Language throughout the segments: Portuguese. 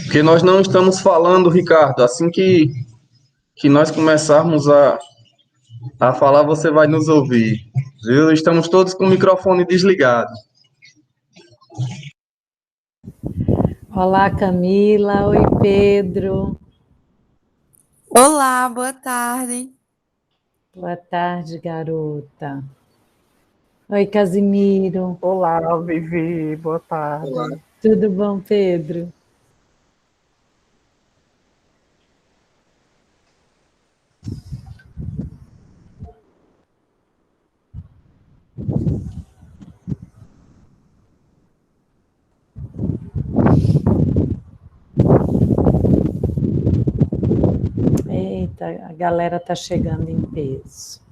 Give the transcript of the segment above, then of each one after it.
Porque nós não estamos falando, Ricardo. Assim que nós começarmos a falar, você vai nos ouvir. Viu? Estamos todos com o microfone desligado. Olá, Camila. Oi, Pedro. Olá, boa tarde. Boa tarde, garota. Oi, Casimiro. Olá, Vivi, boa tarde. Tudo bom, Pedro? Eita, a galera tá chegando em peso.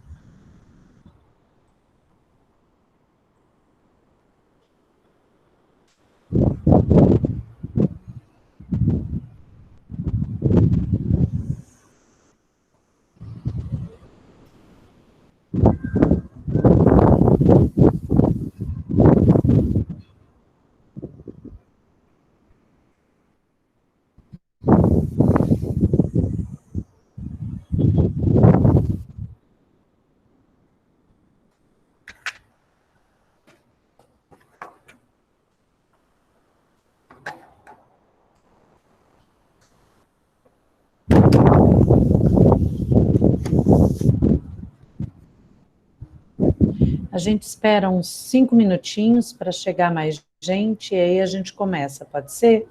A gente espera uns 5 minutinhos para chegar mais gente e aí a gente começa, pode ser?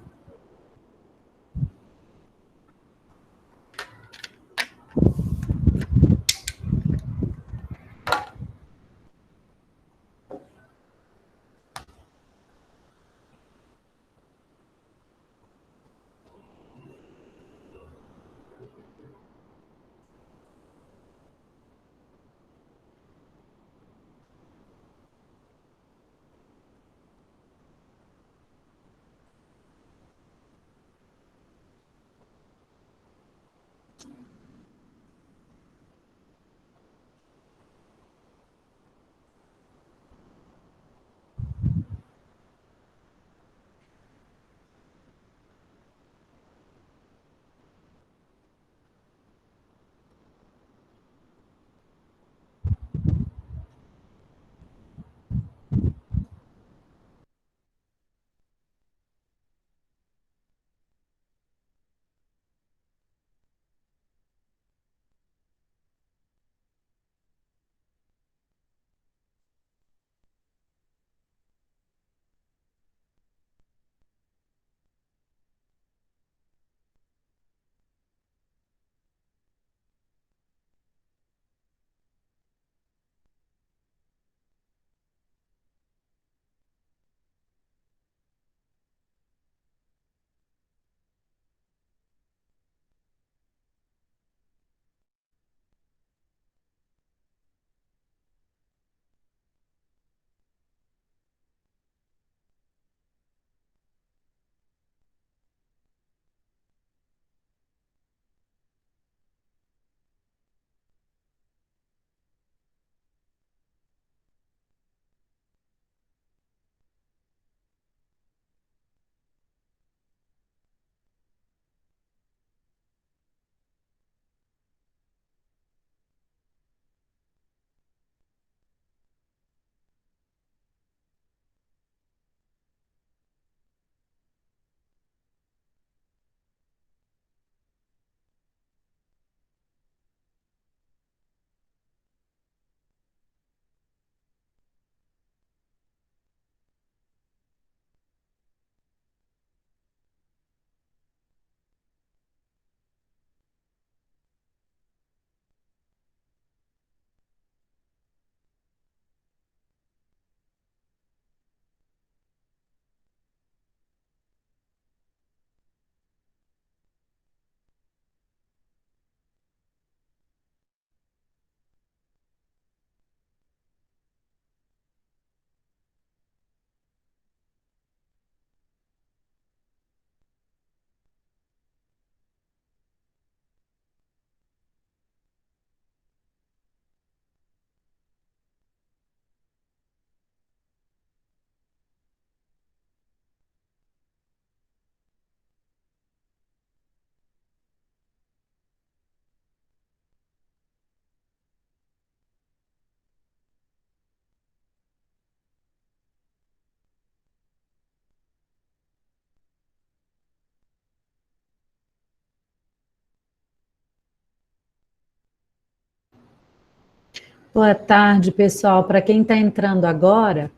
Boa tarde, pessoal. Para quem está entrando agora,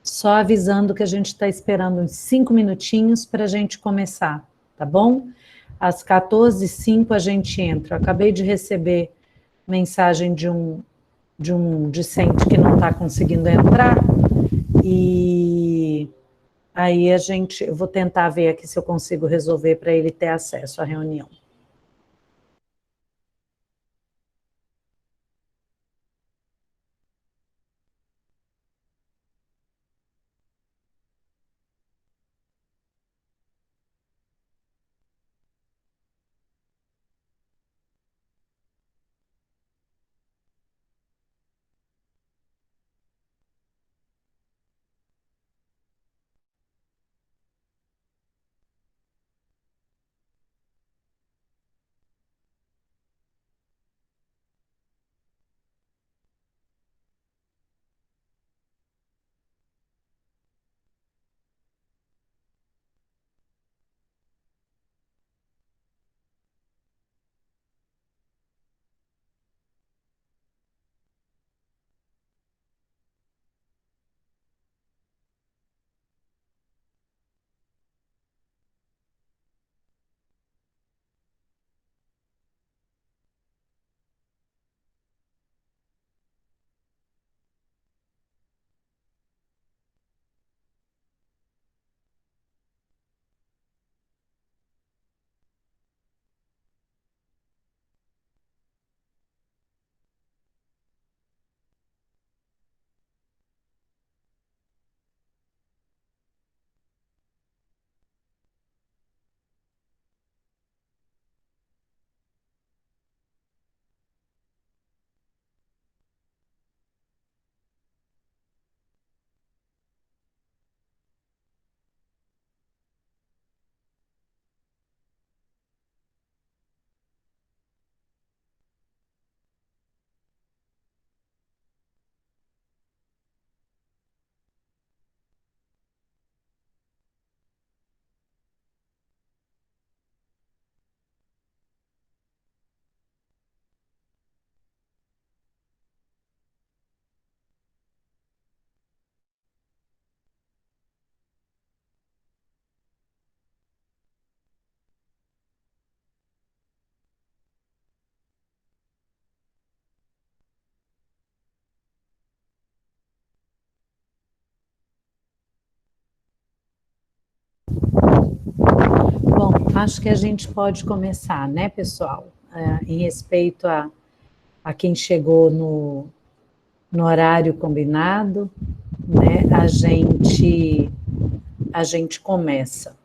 só avisando que a gente está esperando uns 5 minutinhos para a gente começar, tá bom? Às 14h05 a gente entra. Eu acabei de receber mensagem de um discente que não está conseguindo entrar, e aí eu vou tentar ver aqui se eu consigo resolver para ele ter acesso à reunião. Bom, acho que a gente pode começar, né, pessoal? Em respeito a quem chegou no horário combinado, né, a gente começa.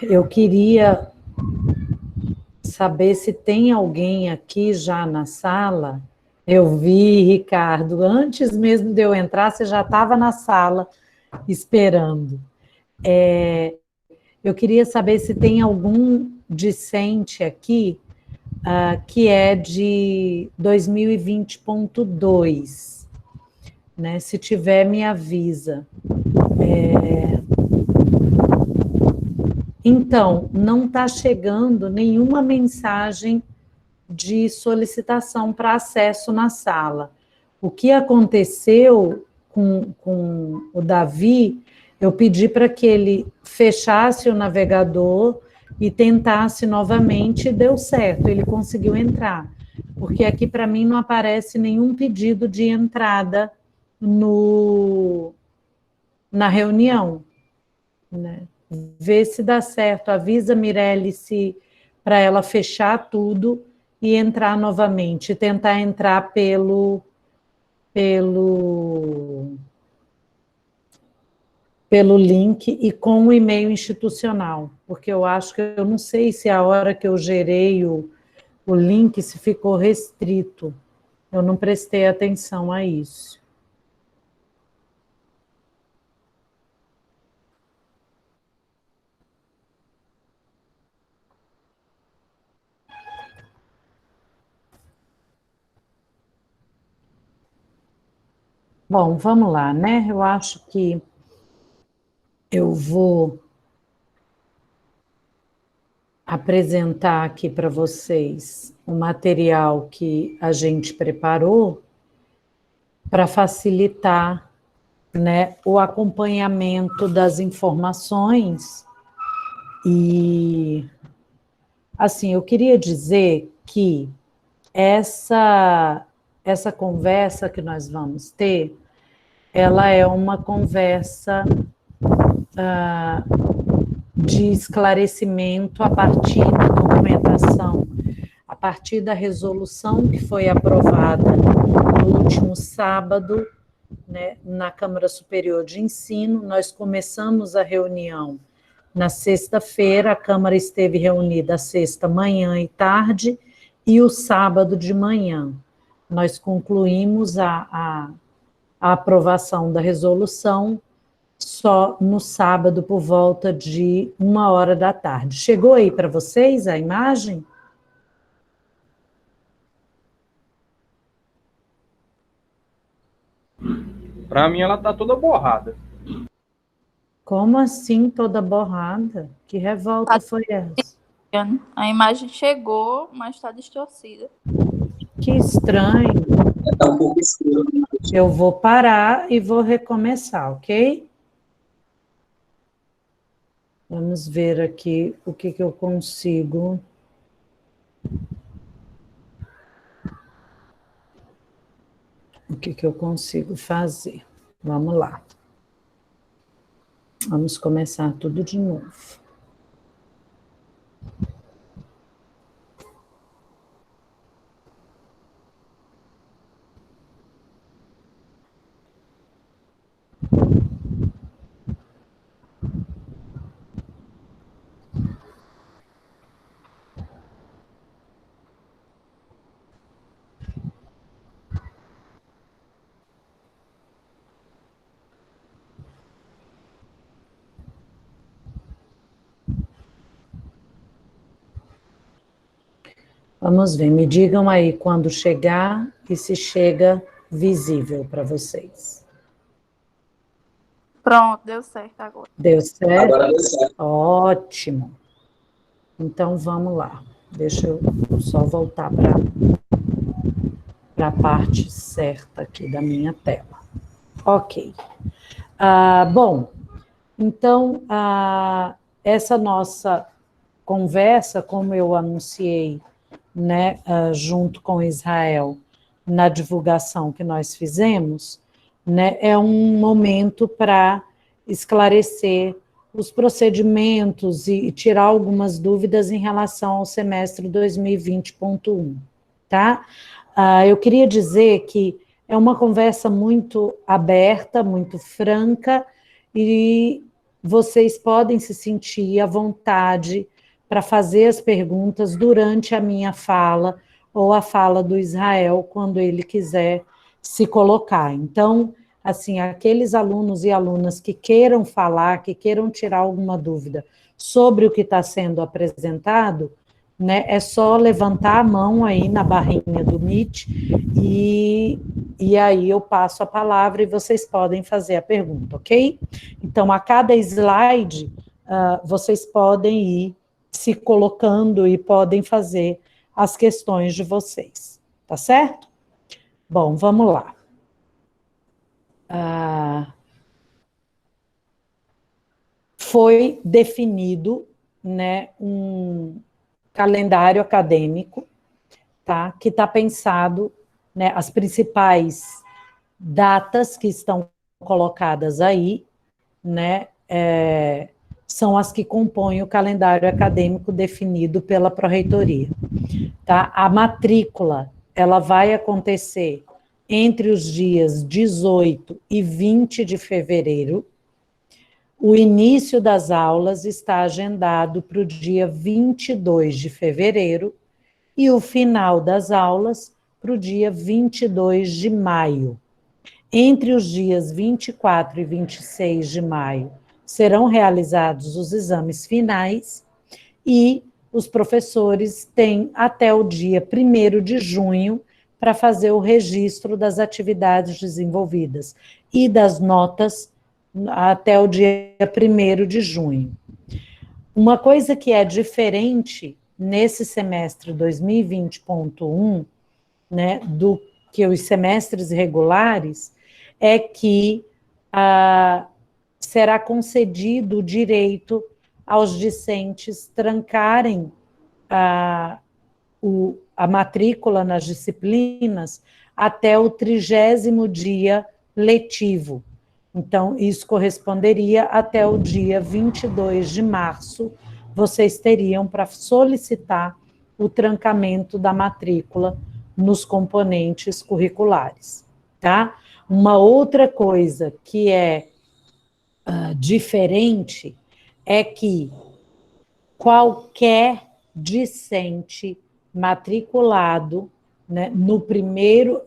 Eu queria saber se tem alguém aqui já na sala. Eu vi, Ricardo, antes mesmo de eu entrar, você já estava na sala esperando. Eu queria saber se tem algum discente aqui que é de 2020.2, né? Se tiver, me avisa. Então, não está chegando nenhuma mensagem de solicitação para acesso na sala. O que aconteceu com o Davi, eu pedi para que ele fechasse o navegador e tentasse novamente, e deu certo, ele conseguiu entrar. Porque aqui para mim não aparece nenhum pedido de entrada na reunião, né? Vê se dá certo, avisa a Mirelle para ela fechar tudo e entrar novamente, tentar entrar pelo link e com o e-mail institucional, porque eu acho que eu não sei se a hora que eu gerei o link se ficou restrito, eu não prestei atenção a isso. Bom, vamos lá, né? Eu acho que eu vou apresentar aqui para vocês o material que a gente preparou para facilitar, né, o acompanhamento das informações. E, assim, eu queria dizer que essa conversa que nós vamos ter, ela é uma conversa de esclarecimento a partir da documentação, a partir da resolução que foi aprovada no último sábado, né, na Câmara Superior de Ensino. Nós começamos a reunião na sexta-feira, a Câmara esteve reunida sexta manhã e tarde, e o sábado de manhã. Nós concluímos a aprovação da resolução só no sábado, por volta de 1h da tarde. Chegou aí para vocês a imagem? Para mim, ela está toda borrada. Como assim toda borrada? Que revolta foi essa? A imagem chegou, mas está distorcida. Que estranho. Está um pouco escuro. Eu vou parar e vou recomeçar, ok? Vamos ver aqui o que eu consigo. O que eu consigo fazer. Vamos lá. Vamos começar tudo de novo. Vamos ver, me digam aí quando chegar e se chega visível para vocês. Pronto, deu certo agora. Deu certo? Agora deu certo. Ótimo. Então, vamos lá. Deixa eu só voltar para a parte certa aqui da minha tela. Ok. Bom, então, essa nossa conversa, como eu anunciei, né, junto com Israel, na divulgação que nós fizemos, né, é um momento para esclarecer os procedimentos e tirar algumas dúvidas em relação ao semestre 2020.1, tá? Eu queria dizer que é uma conversa muito aberta, muito franca, e vocês podem se sentir à vontade para fazer as perguntas durante a minha fala ou a fala do Israel, quando ele quiser se colocar. Então, assim, aqueles alunos e alunas que queiram falar, que queiram tirar alguma dúvida sobre o que está sendo apresentado, né, é só levantar a mão aí na barrinha do Meet e aí eu passo a palavra e vocês podem fazer a pergunta, ok? Então, a cada slide, vocês podem ir se colocando e podem fazer as questões de vocês, tá certo? Bom, vamos lá. Foi definido, né, um calendário acadêmico, tá, que está pensado, né, as principais datas que estão colocadas aí, né, são as que compõem o calendário acadêmico definido pela Pró-Reitoria, tá? A matrícula, ela vai acontecer entre os dias 18 e 20 de fevereiro. O início das aulas está agendado para o dia 22 de fevereiro e o final das aulas para o dia 22 de maio. Entre os dias 24 e 26 de maio, serão realizados os exames finais e os professores têm até o dia 1º de junho para fazer o registro das atividades desenvolvidas e das notas até o dia 1º de junho. Uma coisa que é diferente nesse semestre 2020.1, né, do que os semestres regulares, é que será concedido o direito aos discentes trancarem a matrícula nas disciplinas até o 30º dia letivo. Então, isso corresponderia até o dia 22 de março, vocês teriam para solicitar o trancamento da matrícula nos componentes curriculares, tá? Uma outra coisa que é diferente é que qualquer discente matriculado, né, no primeiro,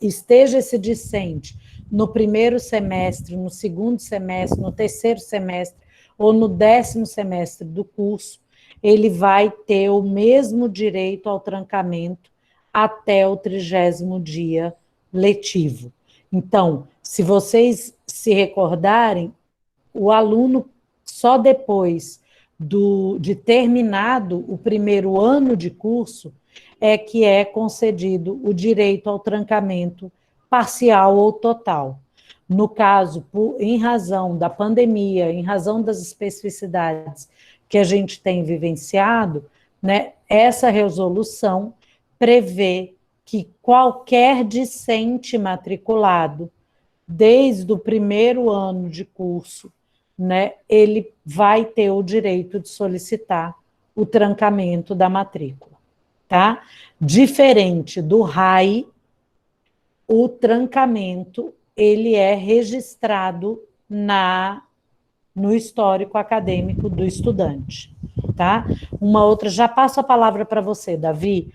esteja esse discente no primeiro semestre, no segundo semestre, no terceiro semestre ou no 10º semestre do curso, ele vai ter o mesmo direito ao trancamento até o 30º dia letivo. Então, se vocês se recordarem, o aluno, só depois de terminado o primeiro ano de curso, é que é concedido o direito ao trancamento parcial ou total. No caso, em razão da pandemia, em razão das especificidades que a gente tem vivenciado, né, essa resolução prevê que qualquer discente matriculado, desde o primeiro ano de curso, né, ele vai ter o direito de solicitar o trancamento da matrícula, tá? Diferente do RAI, o trancamento, ele é registrado no histórico acadêmico do estudante, tá? Uma outra, já passo a palavra para você, Davi,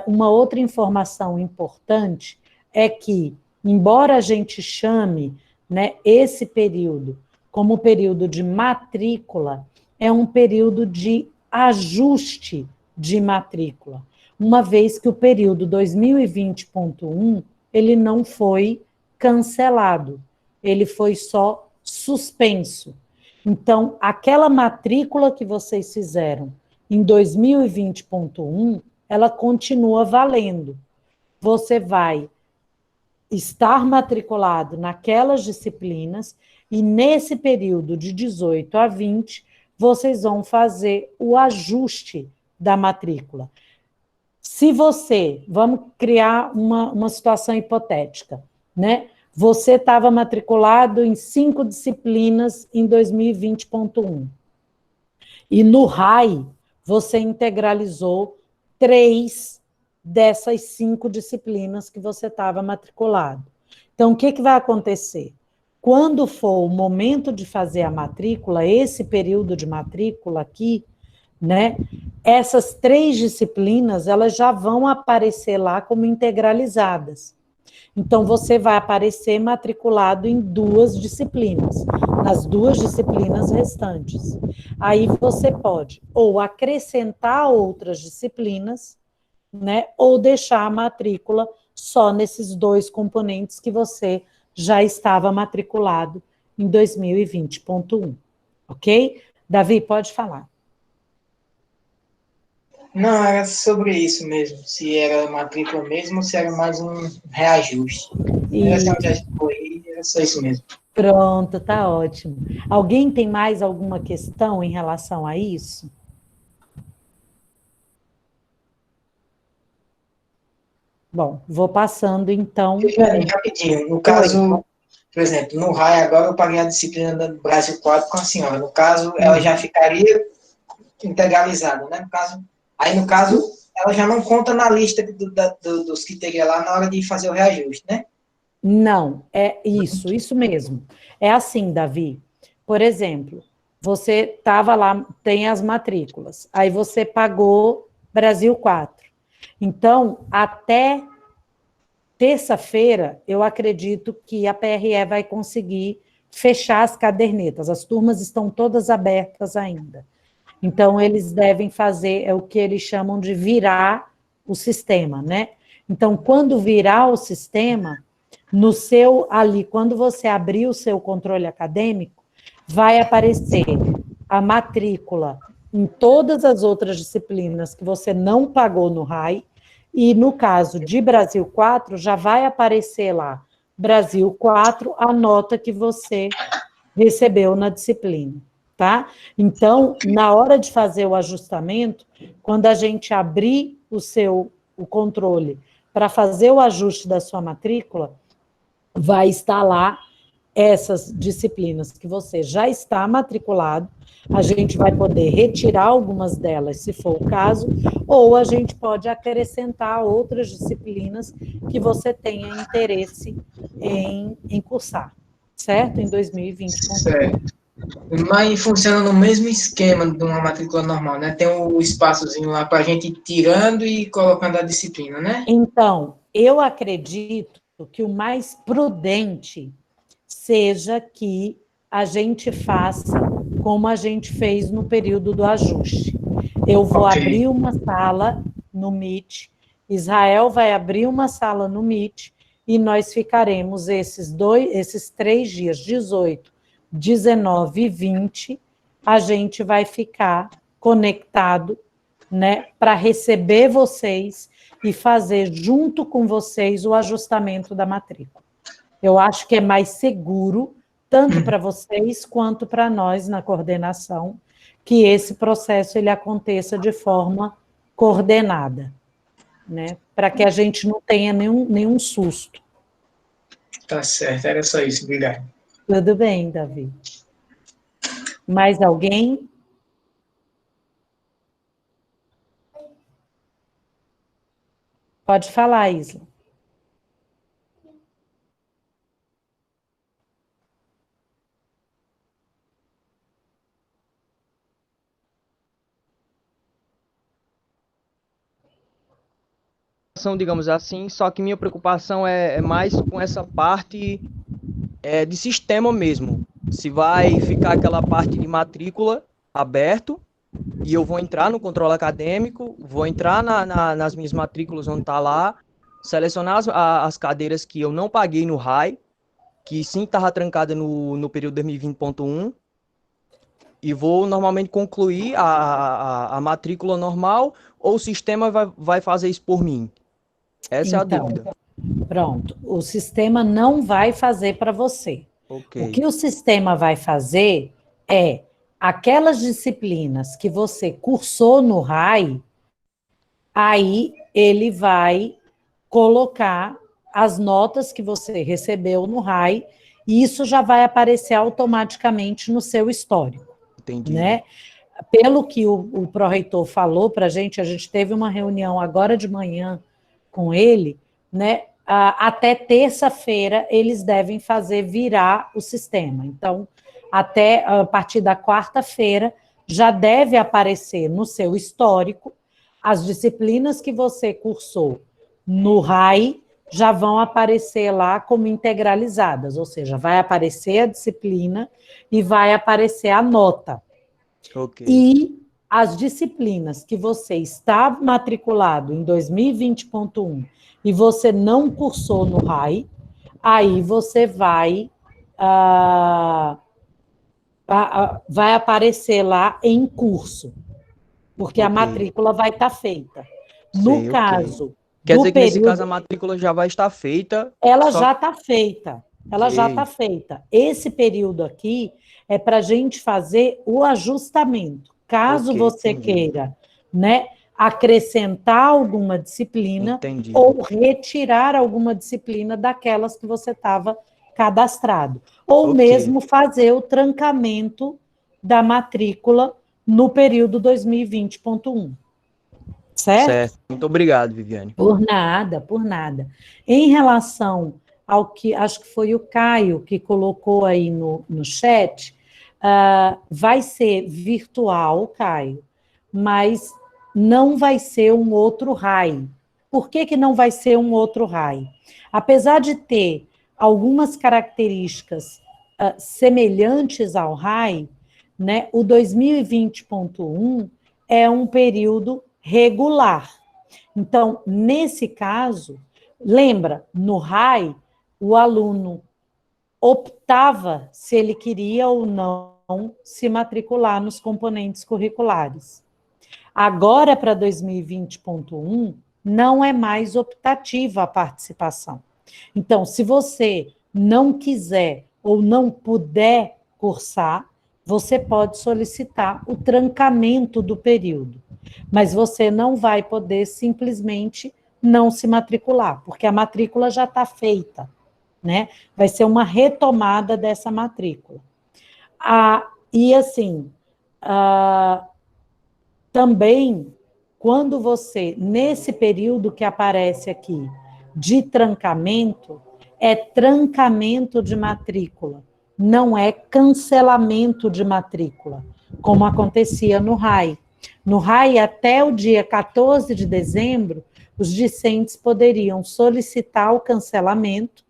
uma outra informação importante é que, embora a gente chame, né, esse período como período de matrícula, é um período de ajuste de matrícula, uma vez que o período 2020.1, ele não foi cancelado, ele foi só suspenso. Então, aquela matrícula que vocês fizeram em 2020.1, ela continua valendo. Você vai estar matriculado naquelas disciplinas e nesse período de 18 a 20, vocês vão fazer o ajuste da matrícula. Se você, vamos criar uma situação hipotética, né? Você estava matriculado em 5 disciplinas em 2020.1. E no RAI, você integralizou 3 dessas 5 disciplinas que você estava matriculado. Então, o que vai acontecer? Quando for o momento de fazer a matrícula, esse período de matrícula aqui, né, essas 3 disciplinas, elas já vão aparecer lá como integralizadas. Então, você vai aparecer matriculado em 2 disciplinas, nas 2 disciplinas restantes. Aí você pode ou acrescentar outras disciplinas, né, ou deixar a matrícula só nesses 2 componentes que você já estava matriculado em 2020.1, ok? Davi, pode falar. Não, era sobre isso mesmo, se era matrícula mesmo ou se era mais um reajuste. Era só isso mesmo. Pronto, tá ótimo. Alguém tem mais alguma questão em relação a isso? Bom, vou passando então. Rapidinho, no caso, por exemplo, no RAI agora eu paguei a disciplina do Brasil 4 com a senhora. No caso, ela já ficaria integralizada, né? No caso, ela já não conta na lista dos que teria lá na hora de fazer o reajuste, né? Não, é isso mesmo. É assim, Davi. Por exemplo, você estava lá, tem as matrículas, aí você pagou Brasil 4. Então, até terça-feira, eu acredito que a PRE vai conseguir fechar as cadernetas. As turmas estão todas abertas ainda. Então, eles devem fazer o que eles chamam de virar o sistema, né? Então, quando virar o sistema, quando você abrir o seu controle acadêmico, vai aparecer a matrícula em todas as outras disciplinas que você não pagou no RAI, e no caso de Brasil 4, já vai aparecer lá, Brasil 4, a nota que você recebeu na disciplina, tá? Então, na hora de fazer o ajustamento, quando a gente abrir o controle para fazer o ajuste da sua matrícula, vai estar lá essas disciplinas que você já está matriculado, a gente vai poder retirar algumas delas, se for o caso, ou a gente pode acrescentar outras disciplinas que você tenha interesse em cursar, certo? Em 2020. Certo. Mas funciona no mesmo esquema de uma matrícula normal, né? Tem o espaçozinho lá para a gente ir tirando e colocando a disciplina, né? Então, eu acredito que o mais prudente seja que a gente faça como a gente fez no período do ajuste. Eu vou abrir uma sala no Meet, Israel vai abrir uma sala no Meet, e nós ficaremos esses 3 dias, 18, 19 e 20, a gente vai ficar conectado, né, para receber vocês e fazer junto com vocês o ajustamento da matrícula. Eu acho que é mais seguro, tanto para vocês quanto para nós na coordenação, que esse processo ele aconteça de forma coordenada, né? Para que a gente não tenha nenhum susto. Tá certo, era só isso, obrigado. Tudo bem, Davi. Mais alguém? Pode falar, Isla. Digamos assim, só que minha preocupação é mais com essa parte de sistema mesmo. Se vai ficar aquela parte de matrícula aberto, e eu vou entrar no controle acadêmico, vou entrar nas minhas matrículas onde está lá, selecionar as cadeiras que eu não paguei no RAI, que sim estava trancada no período 2020.1, e vou normalmente concluir a matrícula normal, ou o sistema vai fazer isso por mim? Essa é a dúvida. Pronto, o sistema não vai fazer para você. Okay. O que o sistema vai fazer é aquelas disciplinas que você cursou no RAI, aí ele vai colocar as notas que você recebeu no RAI, e isso já vai aparecer automaticamente no seu histórico. Entendi. Né? Pelo que o pró-reitor falou para a gente teve uma reunião agora de manhã com ele, né? Até terça-feira eles devem fazer virar o sistema. Então, até a partir da quarta-feira, já deve aparecer no seu histórico as disciplinas que você cursou no RAI, já vão aparecer lá como integralizadas, ou seja, vai aparecer a disciplina e vai aparecer a nota. Okay. E as disciplinas que você está matriculado em 2020.1 e você não cursou no RAI, aí você vai aparecer lá em curso, porque a matrícula vai estar feita. No caso... Quer dizer que nesse caso a matrícula já vai estar feita? Ela já está feita. Ela já está feita. Esse período aqui é para a gente fazer o ajustamento. Caso você queira, né, acrescentar alguma disciplina ou retirar alguma disciplina daquelas que você estava cadastrado. Ou mesmo fazer o trancamento da matrícula no período 2020.1. Certo? Muito obrigado, Viviane. Por nada, por nada. Em relação ao que, acho que foi o Caio que colocou aí no chat, vai ser virtual, Caio, mas não vai ser um outro RAI. Por que não vai ser um outro RAI? Apesar de ter algumas características semelhantes ao RAI, né, o 2020.1 é um período regular. Então, nesse caso, lembra, no RAI, o aluno optava se ele queria ou não se matricular nos componentes curriculares. Agora, para 2020.1, não é mais optativa a participação. Então, se você não quiser ou não puder cursar, você pode solicitar o trancamento do período, mas você não vai poder simplesmente não se matricular, porque a matrícula já está feita, né? Vai ser uma retomada dessa matrícula. E assim, também, quando você, nesse período que aparece aqui, de trancamento, é trancamento de matrícula, não é cancelamento de matrícula, como acontecia no RAI. No RAI, até o dia 14 de dezembro, os discentes poderiam solicitar o cancelamento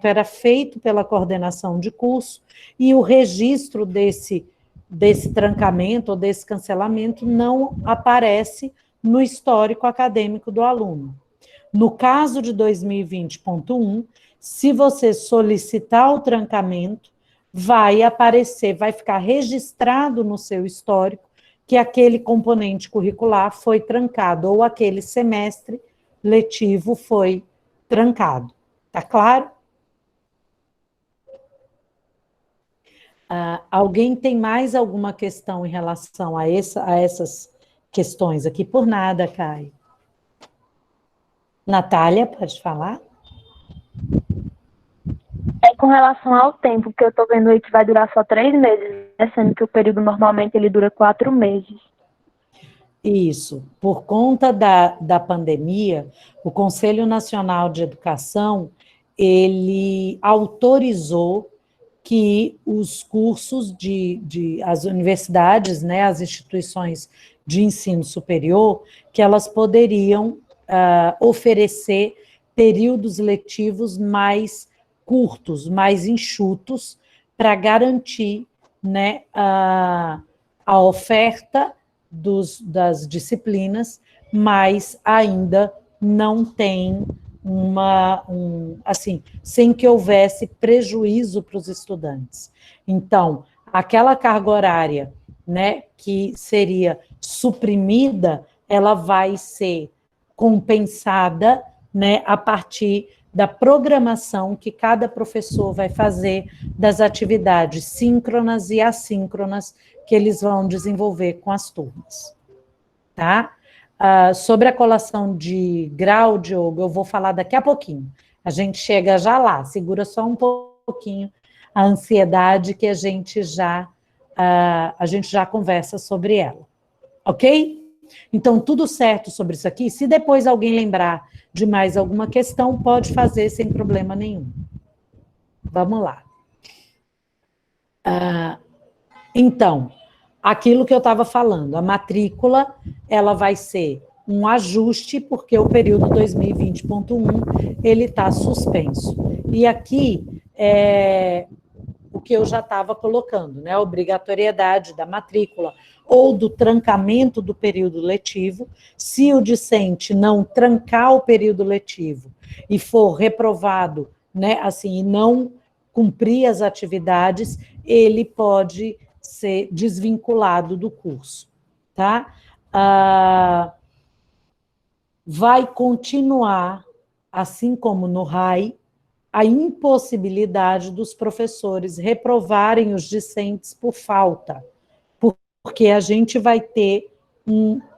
era feito pela coordenação de curso, e o registro desse trancamento ou desse cancelamento não aparece no histórico acadêmico do aluno. No caso de 2020.1, se você solicitar o trancamento, vai aparecer, vai ficar registrado no seu histórico que aquele componente curricular foi trancado, ou aquele semestre letivo foi trancado. Tá claro? Alguém tem mais alguma questão em relação a essas questões aqui? Por nada, Caio. Natália, pode falar? É com relação ao tempo, que eu estou vendo aí que vai durar só 3 meses, né? Sendo que o período normalmente ele dura 4 meses. Isso. Por conta da pandemia, o Conselho Nacional de Educação, ele autorizou que os cursos as universidades, né, as instituições de ensino superior, que elas poderiam oferecer períodos letivos mais curtos, mais enxutos, para garantir, né, a oferta das disciplinas, mas ainda não tem assim, sem que houvesse prejuízo para os estudantes. Então, aquela carga horária, né, que seria suprimida, ela vai ser compensada, né, a partir da programação que cada professor vai fazer das atividades síncronas e assíncronas que eles vão desenvolver com as turmas. Tá? Sobre a colação de grau, Diogo, eu vou falar daqui a pouquinho. A gente chega já lá, segura só um pouquinho a ansiedade que a gente já conversa sobre ela. Ok? Então, tudo certo sobre isso aqui. Se depois alguém lembrar de mais alguma questão, pode fazer sem problema nenhum. Vamos lá. Então, aquilo que eu estava falando, a matrícula, ela vai ser um ajuste, porque o período 2020.1, ele está suspenso. E aqui, o que eu já estava colocando, né, a obrigatoriedade da matrícula ou do trancamento do período letivo. Se o discente não trancar o período letivo e for reprovado, né, assim, e não cumprir as atividades, ele pode ser desvinculado do curso, tá? Vai continuar, assim como no RAI, a impossibilidade dos professores reprovarem os discentes por falta, porque a gente vai ter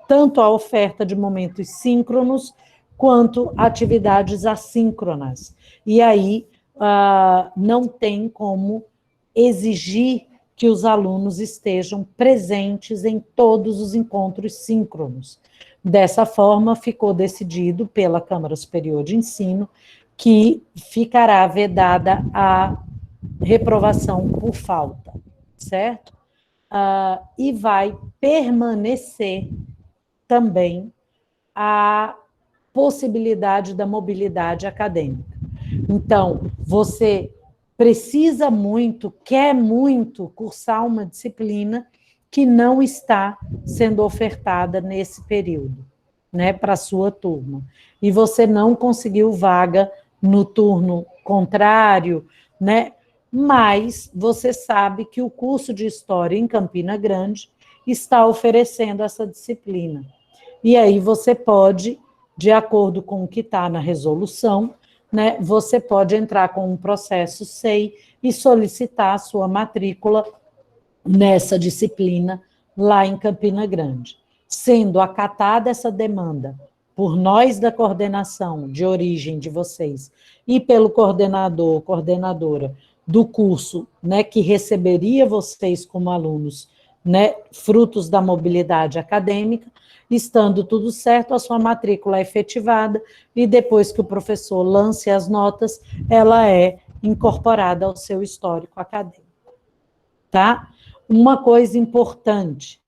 tanto a oferta de momentos síncronos quanto atividades assíncronas. E aí não tem como exigir que os alunos estejam presentes em todos os encontros síncronos. Dessa forma, ficou decidido pela Câmara Superior de Ensino que ficará vedada a reprovação por falta, certo? E vai permanecer também a possibilidade da mobilidade acadêmica. Então, você precisa muito, quer muito cursar uma disciplina que não está sendo ofertada nesse período, né, para a sua turma. E você não conseguiu vaga no turno contrário, né? mas você sabe que o curso de História em Campina Grande está oferecendo essa disciplina. E aí você pode, de acordo com o que está na resolução, né, você pode entrar com um processo SEI e solicitar a sua matrícula nessa disciplina lá em Campina Grande. Sendo acatada essa demanda por nós da coordenação de origem de vocês e pelo coordenador, coordenadora do curso, né, que receberia vocês como alunos, né, frutos da mobilidade acadêmica, estando tudo certo, a sua matrícula é efetivada e depois que o professor lance as notas, ela é incorporada ao seu histórico acadêmico. Tá? Uma coisa importante,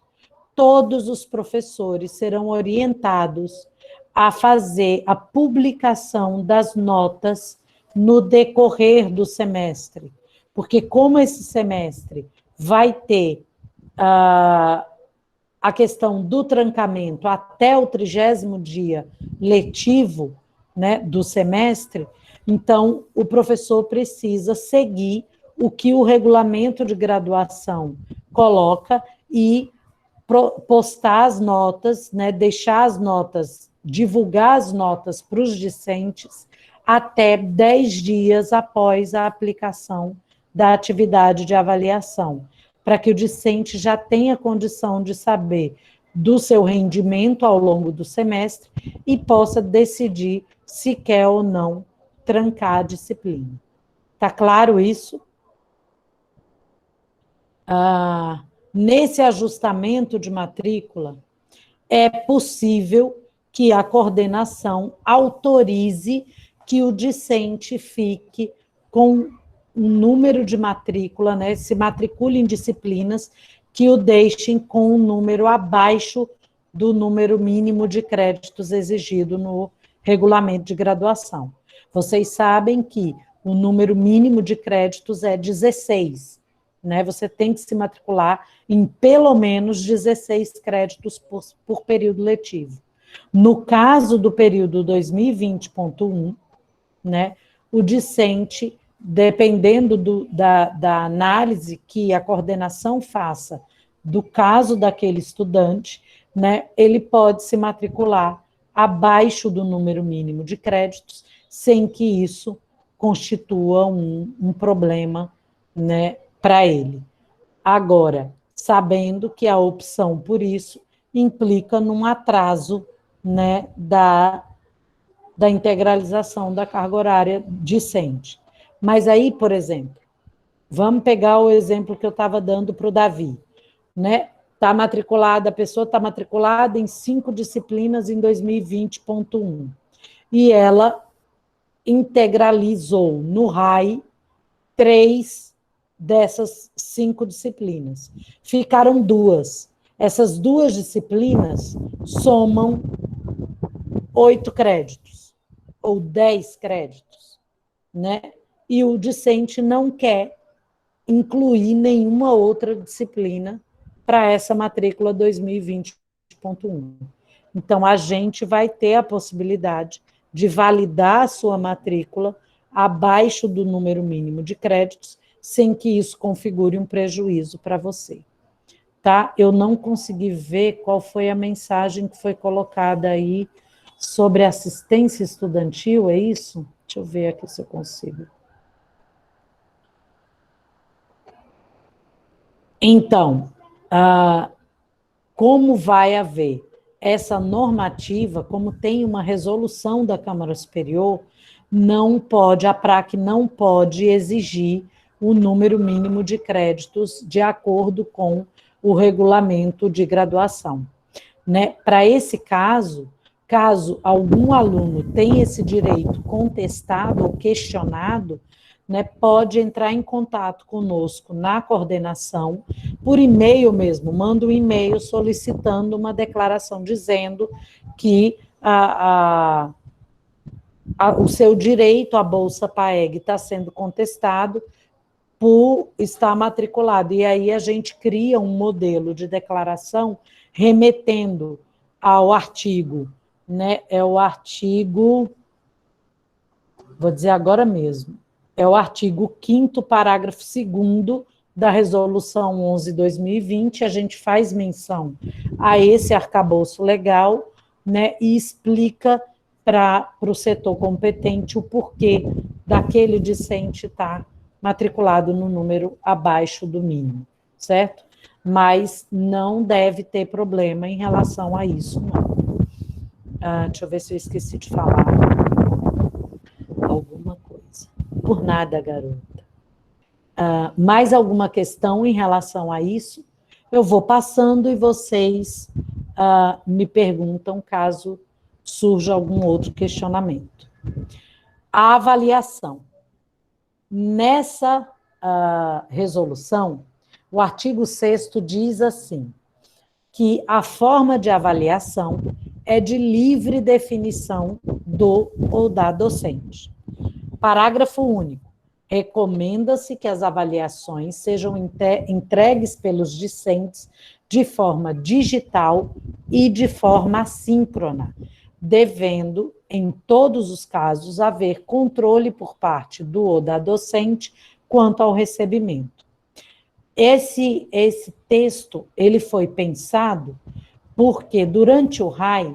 todos os professores serão orientados a fazer a publicação das notas no decorrer do semestre, porque como esse semestre vai ter a questão do trancamento até o 30º dia letivo, né, do semestre, então o professor precisa seguir o que o regulamento de graduação coloca e postar as notas, né, deixar as notas, divulgar as notas para os discentes até 10 dias após a aplicação da atividade de avaliação, para que o discente já tenha condição de saber do seu rendimento ao longo do semestre e possa decidir se quer ou não trancar a disciplina. Está claro isso? Nesse ajustamento de matrícula, é possível que a coordenação autorize que o discente fique com um número de matrícula, né, se matricule em disciplinas que o deixem com um número abaixo do número mínimo de créditos exigido no regulamento de graduação. Vocês sabem que o número mínimo de créditos é 16, né? Você tem que se matricular em pelo menos 16 créditos por período letivo. No caso do período 2020.1, né, o discente, dependendo da análise que a coordenação faça do caso daquele estudante, né, ele pode se matricular abaixo do número mínimo de créditos, sem que isso constitua um problema, né, para ele. Agora, sabendo que a opção por isso implica num atraso, né, da integralização da carga horária discente. Mas aí, por exemplo, vamos pegar o exemplo que eu estava dando para o Davi, né? A pessoa está matriculada em 5 disciplinas em 2020.1 e ela integralizou no RAI 3 dessas 5 disciplinas. Ficaram 2. Essas 2 disciplinas somam 8 créditos, ou 10 créditos, né? E o discente não quer incluir nenhuma outra disciplina para essa matrícula 2020.1. Então, a gente vai ter a possibilidade de validar a sua matrícula abaixo do número mínimo de créditos, sem que isso configure um prejuízo para você. Tá? Eu não consegui ver qual foi a mensagem que foi colocada aí sobre assistência estudantil, é isso? Deixa eu ver aqui se eu consigo. Então, como vai haver essa normativa, como tem uma resolução da Câmara Superior, a PRAC não pode exigir o número mínimo de créditos de acordo com o regulamento de graduação, né? Para esse caso algum aluno tenha esse direito contestado ou questionado, né, pode entrar em contato conosco na coordenação, por e-mail mesmo, manda um e-mail solicitando uma declaração dizendo que o seu direito à Bolsa PAEG está sendo contestado por estar matriculado. E aí a gente cria um modelo de declaração remetendo ao artigo, né, é o artigo, vou dizer agora mesmo, É o artigo 5º, parágrafo 2º da Resolução 11/2020, a gente faz menção a esse arcabouço legal, né, e explica para o setor competente o porquê daquele discente estar matriculado no número abaixo do mínimo, certo? Mas não deve ter problema em relação a isso, não. Deixa eu ver se eu esqueci de falar alguma coisa. Por nada, garota. Mais alguma questão em relação a isso? Eu vou passando e vocês me perguntam caso surja algum outro questionamento. A avaliação. Nessa resolução, o artigo 6º diz assim, que a forma de avaliação é de livre definição do ou da docente. Parágrafo único. Recomenda-se que as avaliações sejam entregues pelos discentes de forma digital e de forma assíncrona, devendo, em todos os casos, haver controle por parte do ou da docente quanto ao recebimento. Esse texto ele foi pensado porque, durante o RAI,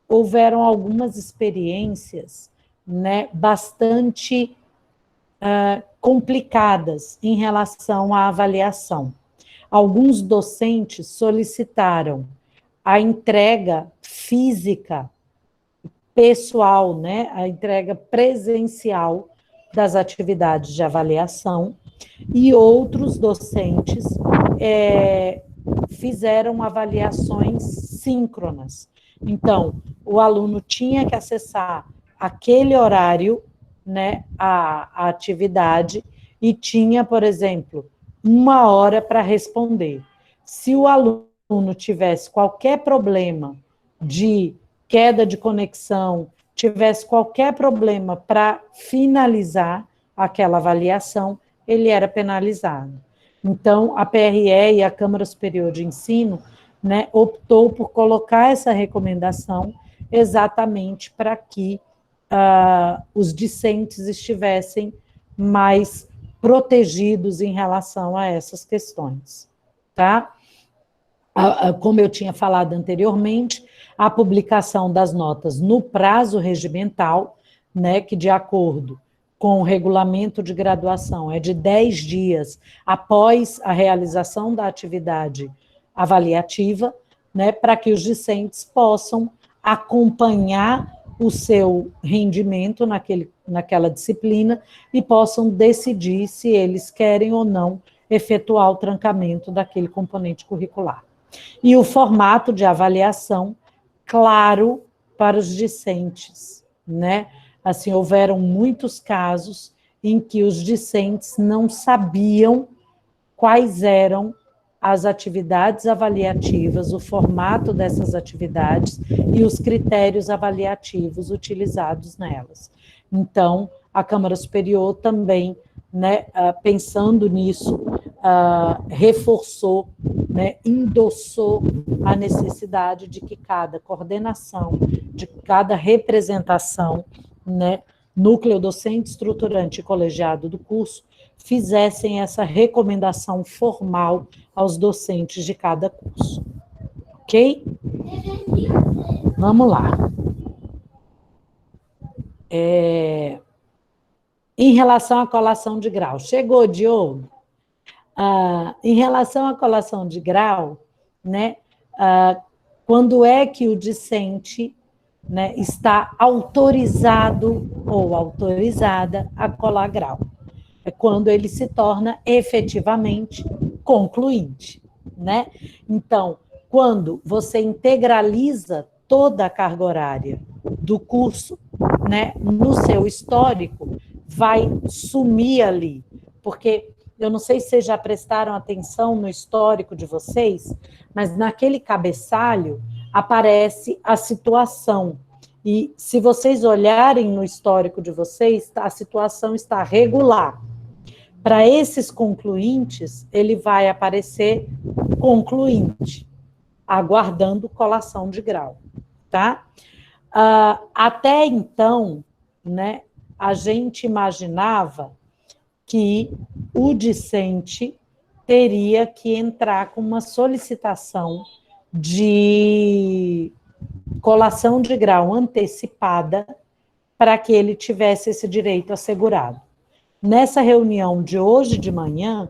houveram algumas experiências, né, bastante complicadas em relação à avaliação. Alguns docentes solicitaram a entrega física pessoal, né, a entrega presencial das atividades de avaliação, e outros docentes fizeram avaliações síncronas. Então, o aluno tinha que acessar aquele horário, né, a atividade, e tinha, por exemplo, 1 hora para responder. Se o aluno tivesse qualquer problema de queda de conexão, tivesse qualquer problema para finalizar aquela avaliação, ele era penalizado. Então, a PRE e a Câmara Superior de Ensino, né, optou por colocar essa recomendação exatamente para que os discentes estivessem mais protegidos em relação a essas questões, tá? Como eu tinha falado anteriormente, a publicação das notas no prazo regimental, né, que de acordo com o regulamento de graduação é de 10 dias após a realização da atividade avaliativa, né, para que os discentes possam acompanhar o seu rendimento naquela disciplina e possam decidir se eles querem ou não efetuar o trancamento daquele componente curricular. E o formato de avaliação, claro, para os discentes, né? Assim, houveram muitos casos em que os discentes não sabiam quais eram as atividades avaliativas, o formato dessas atividades e os critérios avaliativos utilizados nelas. Então, a Câmara Superior também, né, pensando nisso, reforçou, né, endossou a necessidade de que cada coordenação, de cada representação, né, núcleo docente, estruturante e colegiado do curso, fizessem essa recomendação formal aos docentes de cada curso. Ok? Vamos lá. Em relação à colação de grau. Chegou, Diogo? Em relação à colação de grau, né, quando é que o discente, né, está autorizado ou autorizada a colar grau? É quando ele se torna efetivamente concluinte, né? Então, quando você integraliza toda a carga horária do curso, né, no seu histórico, vai sumir ali, porque eu não sei se vocês já prestaram atenção no histórico de vocês, mas naquele cabeçalho aparece a situação. E se vocês olharem no histórico de vocês, a situação está regular. Para esses concluintes, ele vai aparecer concluinte, aguardando colação de grau, tá? Até então, né, a gente imaginava que o discente teria que entrar com uma solicitação de colação de grau antecipada para que ele tivesse esse direito assegurado. Nessa reunião de hoje de manhã,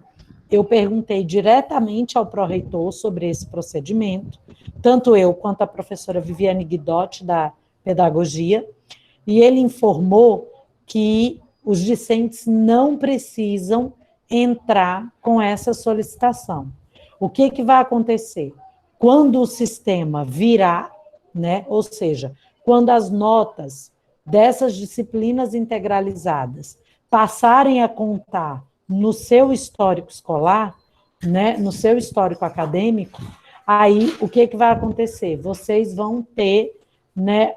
eu perguntei diretamente ao pró-reitor sobre esse procedimento, tanto eu quanto a professora Viviane Guidotti, da Pedagogia, e ele informou que os discentes não precisam entrar com essa solicitação. O que vai acontecer? Quando o sistema virar, né, ou seja, quando as notas dessas disciplinas integralizadas passarem a contar no seu histórico escolar, né, no seu histórico acadêmico, aí o que vai acontecer? Vocês vão ter, né,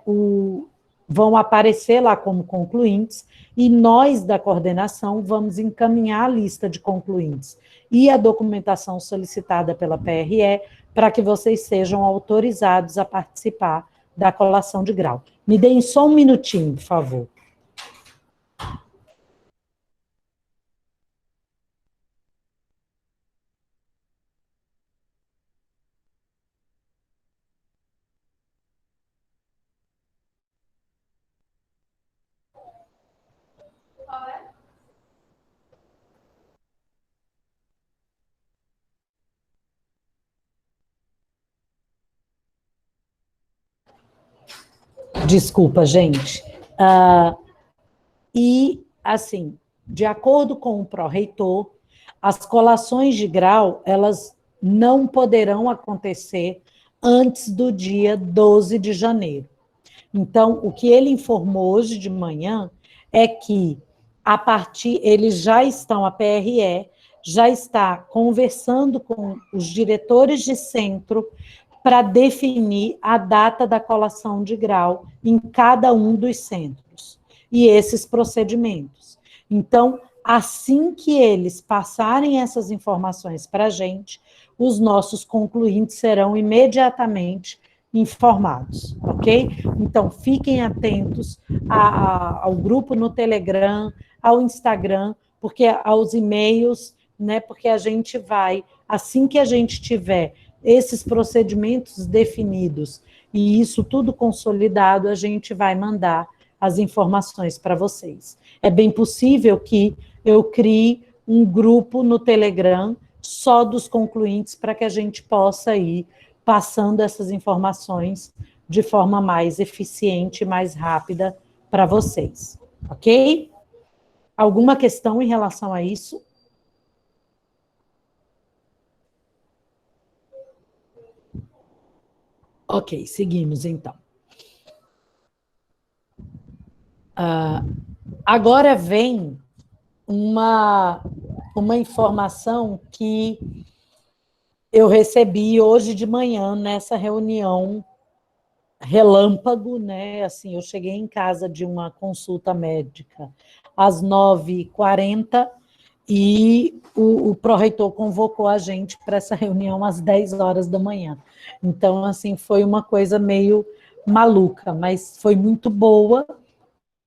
vão aparecer lá como concluintes, e nós da coordenação vamos encaminhar a lista de concluintes e a documentação solicitada pela PRE para que vocês sejam autorizados a participar da colação de grau. Me deem só um minutinho, por favor. Desculpa, gente. E, assim, de acordo com o pró-reitor, as colações de grau, elas não poderão acontecer antes do dia 12 de janeiro. Então, o que ele informou hoje de manhã é que, eles já estão, a PRE já está conversando com os diretores de centro para definir a data da colação de grau em cada um dos centros, e esses procedimentos. Então, assim que eles passarem essas informações para a gente, os nossos concluintes serão imediatamente informados, ok? Então, fiquem atentos ao grupo no Telegram, ao Instagram, porque aos e-mails, né? Porque a gente vai, assim que a gente tiver esses procedimentos definidos e isso tudo consolidado, a gente vai mandar as informações para vocês. É bem possível que eu crie um grupo no Telegram só dos concluintes para que a gente possa ir passando essas informações de forma mais eficiente e mais rápida para vocês, ok? Alguma questão em relação a isso? Ok, seguimos então. Agora vem uma informação que eu recebi hoje de manhã nessa reunião relâmpago, né? Assim, eu cheguei em casa de uma consulta médica às 9h40 e o pró-reitor convocou a gente para essa reunião às 10 horas da manhã. Então, assim, foi uma coisa meio maluca, mas foi muito boa,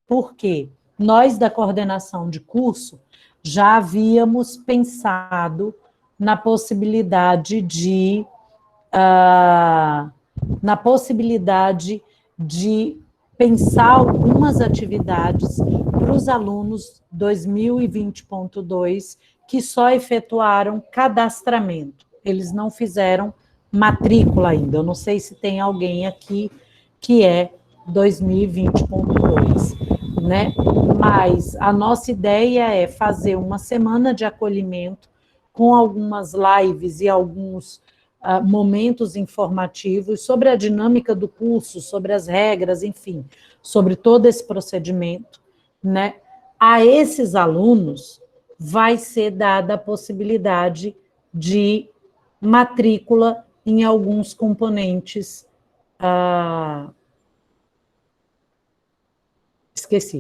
porque nós da coordenação de curso já havíamos pensado na possibilidade de pensar algumas atividades para os alunos 2020.2 que só efetuaram cadastramento. Eles não fizeram matrícula ainda. Eu não sei se tem alguém aqui que é 2020.2, né? Mas a nossa ideia é fazer uma semana de acolhimento com algumas lives e alguns momentos informativos sobre a dinâmica do curso, sobre as regras, enfim, sobre todo esse procedimento, né? A esses alunos vai ser dada a possibilidade de matrícula em alguns componentes,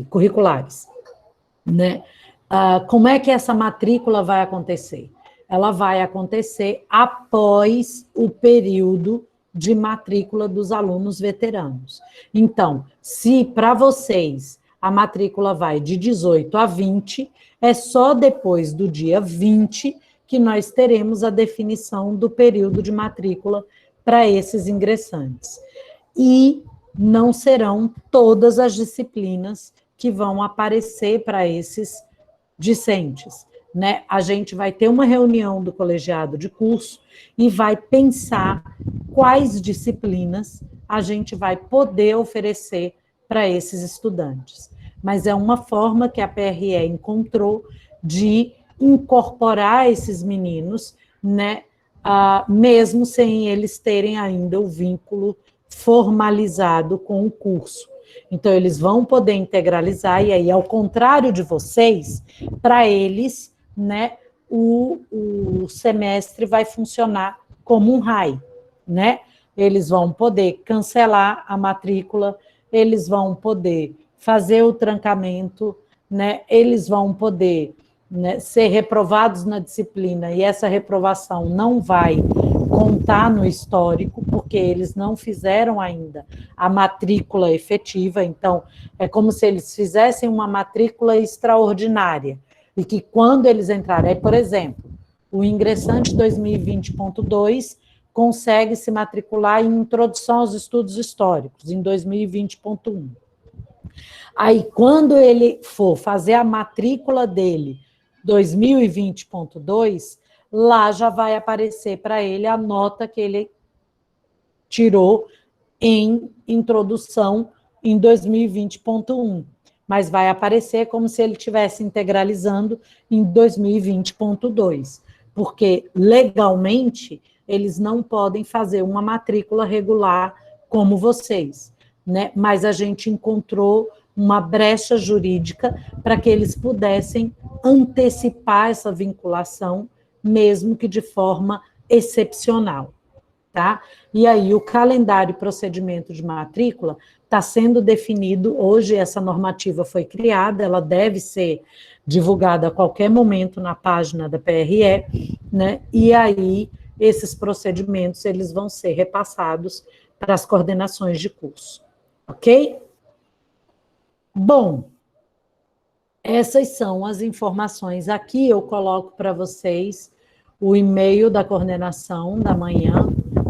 curriculares, né? Como é que essa matrícula vai acontecer? Ela vai acontecer após o período de matrícula dos alunos veteranos. Então, se para vocês a matrícula vai de 18 a 20, É só depois do dia 20 que nós teremos a definição do período de matrícula para esses ingressantes. E não serão todas as disciplinas que vão aparecer para esses discentes, né? A gente vai ter uma reunião do colegiado de curso e vai pensar quais disciplinas a gente vai poder oferecer para esses estudantes. Mas é uma forma que a PRE encontrou de incorporar esses meninos, né, mesmo sem eles terem ainda o vínculo formalizado com o curso. Então, eles vão poder integralizar, e aí, ao contrário de vocês, para eles, né, o semestre vai funcionar como um RAI, né? Eles vão poder cancelar a matrícula, eles vão poder fazer o trancamento, né? Eles vão poder, né, ser reprovados na disciplina, e essa reprovação não vai contar no histórico, porque eles não fizeram ainda a matrícula efetiva. Então, é como se eles fizessem uma matrícula extraordinária, e que quando eles entrarem, por exemplo, o ingressante 2020.2 consegue se matricular em Introdução aos Estudos Históricos, em 2020.1. Aí, quando ele for fazer a matrícula dele, 2020.2, lá já vai aparecer para ele a nota que ele tirou em introdução em 2020.1, mas vai aparecer como se ele estivesse integralizando em 2020.2, porque legalmente eles não podem fazer uma matrícula regular como vocês, né? Mas a gente encontrou uma brecha jurídica para que eles pudessem antecipar essa vinculação, mesmo que de forma excepcional, tá? E aí o calendário e procedimento de matrícula está sendo definido, hoje essa normativa foi criada, ela deve ser divulgada a qualquer momento na página da PRE, né? E aí esses procedimentos eles vão ser repassados para as coordenações de curso, ok? Bom, essas são as informações. Aqui eu coloco para vocês o e-mail da coordenação da manhã,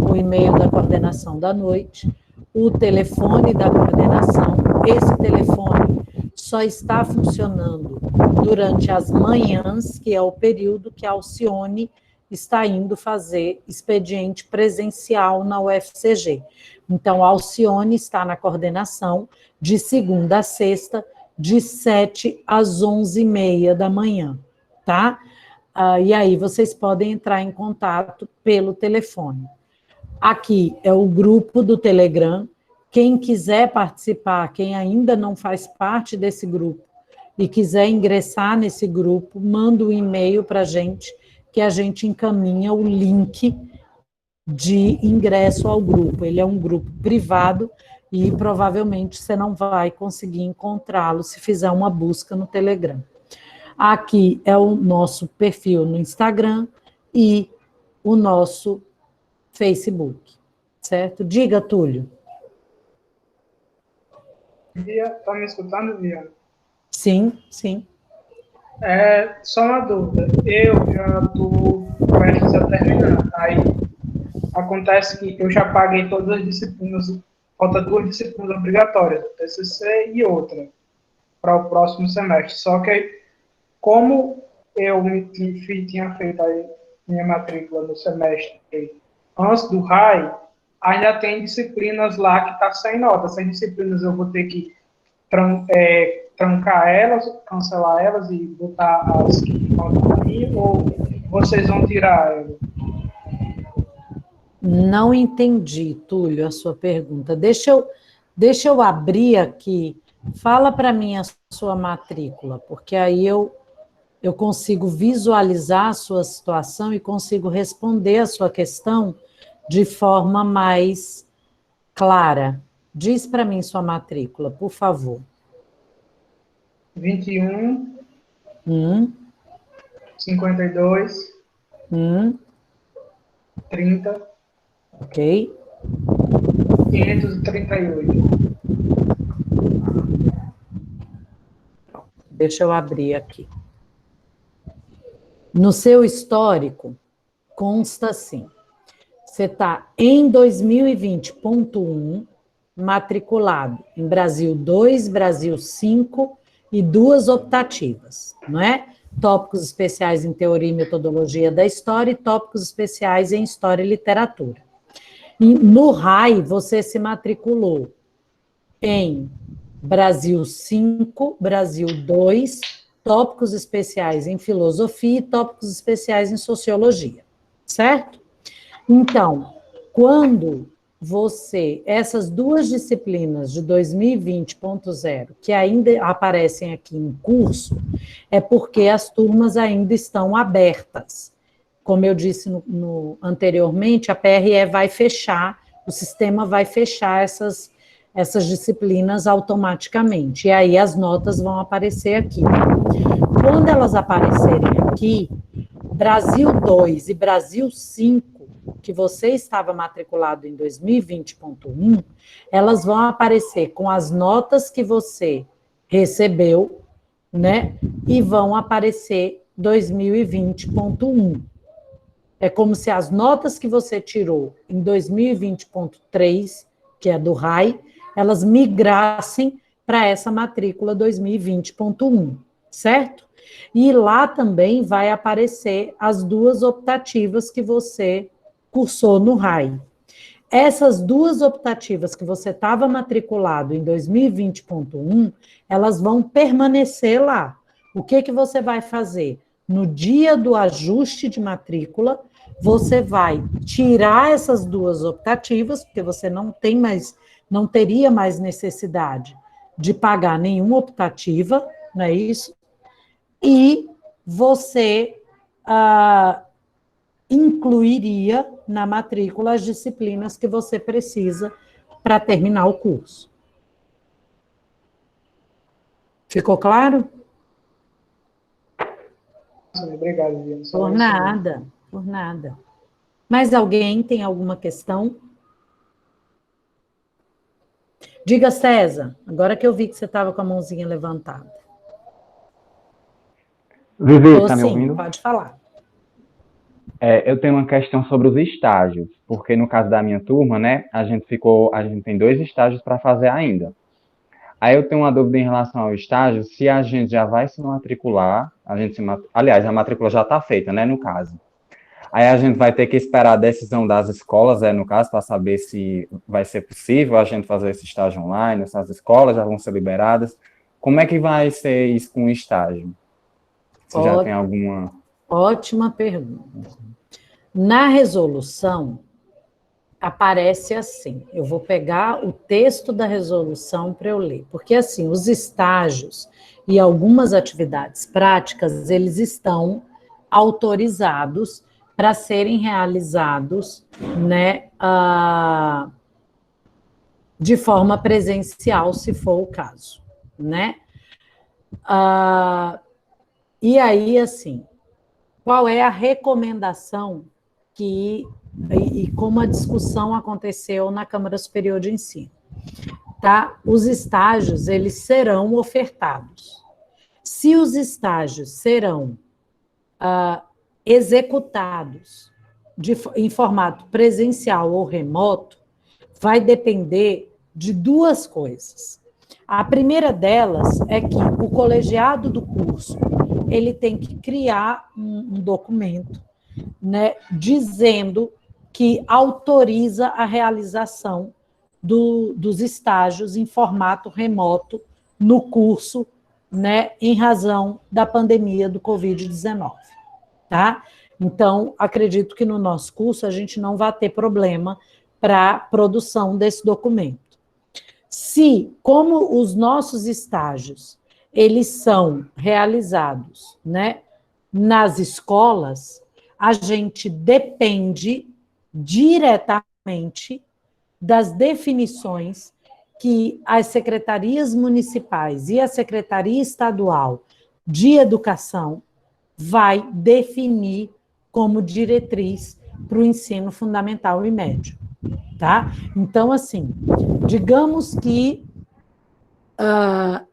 o e-mail da coordenação da noite, o telefone da coordenação. Esse telefone só está funcionando durante as manhãs, que é o período que a Alcione está indo fazer expediente presencial na UFCG. Então, a Alcione está na coordenação de segunda a sexta, de 7 às 11h30 da manhã, tá? E aí vocês podem entrar em contato pelo telefone. Aqui é o grupo do Telegram. Quem quiser participar, quem ainda não faz parte desse grupo e quiser ingressar nesse grupo, manda um e-mail para a gente, que a gente encaminha o link de ingresso ao grupo. Ele é um grupo privado e provavelmente você não vai conseguir encontrá-lo se fizer uma busca no Telegram. Aqui é o nosso perfil no Instagram e o nosso Facebook, certo? Diga, Túlio. Está me escutando, Viana? Sim, sim. Só uma dúvida. Eu já estou prestes a terminar. Aí acontece que eu já paguei todas as disciplinas, falta 2 disciplinas obrigatórias, TCC e outra, para o próximo semestre. Só que, como eu tinha feito a minha matrícula no semestre antes do RAI, ainda tem disciplinas lá que está sem nota. Essas disciplinas eu vou ter que trancar elas, cancelar elas e botar as que faltam para mim, ou vocês vão tirar elas? Não entendi, Túlio, a sua pergunta. Deixa eu abrir aqui. Fala para mim a sua matrícula, porque aí eu consigo visualizar a sua situação e consigo responder a sua questão de forma mais clara. Diz para mim sua matrícula, por favor. 21, 52, 30, ok. 538. Deixa eu abrir aqui. No seu histórico, consta assim, você está em 2020.1, matriculado em Brasil 2, Brasil 5 e 2 optativas, não é? Tópicos especiais em Teoria e Metodologia da História e tópicos especiais em História e Literatura. E no RAI, você se matriculou em Brasil 5, Brasil 2, tópicos especiais em Filosofia e tópicos especiais em Sociologia, certo? Então, quando essas duas disciplinas de 2020.0, que ainda aparecem aqui em curso, é porque as turmas ainda estão abertas. Como eu disse anteriormente, a PRE vai fechar, o sistema vai fechar essas disciplinas automaticamente, e aí as notas vão aparecer aqui. Quando elas aparecerem aqui, Brasil 2 e Brasil 5, que você estava matriculado em 2020.1, elas vão aparecer com as notas que você recebeu, né? E vão aparecer 2020.1. É como se as notas que você tirou em 2020.3, que é do RAI, elas migrassem para essa matrícula 2020.1, certo? E lá também vai aparecer as duas optativas que você cursou no RAI. Essas duas optativas que você estava matriculado em 2020.1, elas vão permanecer lá. O que você vai fazer? No dia do ajuste de matrícula, você vai tirar essas duas optativas, porque você não teria mais necessidade de pagar nenhuma optativa, não é isso? E você incluiria na matrícula as disciplinas que você precisa para terminar o curso. Ficou claro? Obrigado, Diana. Por nada, por nada. Mais alguém tem alguma questão? Diga, César, agora que eu vi que você estava com a mãozinha levantada. Vivi, está me sim, ouvindo? pode falar. Eu tenho uma questão sobre os estágios, porque no caso da minha turma, né, a gente tem 2 estágios para fazer ainda. Aí eu tenho uma dúvida em relação ao estágio, se a gente já vai se matricular, aliás, a matrícula já está feita, né, no caso. Aí a gente vai ter que esperar a decisão das escolas, no caso, para saber se vai ser possível a gente fazer esse estágio online, essas escolas já vão ser liberadas. Como é que vai ser isso com o estágio? Você já tem alguma... Ótima pergunta. Na resolução, aparece assim, eu vou pegar o texto da resolução para eu ler, porque assim, os estágios e algumas atividades práticas, eles estão autorizados para serem realizados, né, de forma presencial, se for o caso, né? E aí, assim, qual é a recomendação e como a discussão aconteceu na Câmara Superior de Ensino? Tá? Os estágios, eles serão ofertados. Se os estágios serão executados em formato presencial ou remoto, vai depender de 2 coisas. A primeira delas é que o colegiado do curso ele tem que criar um documento, né, dizendo que autoriza a realização dos estágios em formato remoto no curso, né, em razão da pandemia do Covid-19, tá? Então, acredito que no nosso curso a gente não vai ter problema para a produção desse documento. Se, como os nossos estágios, eles são realizados, né, nas escolas, a gente depende diretamente das definições que as secretarias municipais e a Secretaria Estadual de Educação vai definir como diretriz para o ensino fundamental e médio, tá? Então, assim, digamos que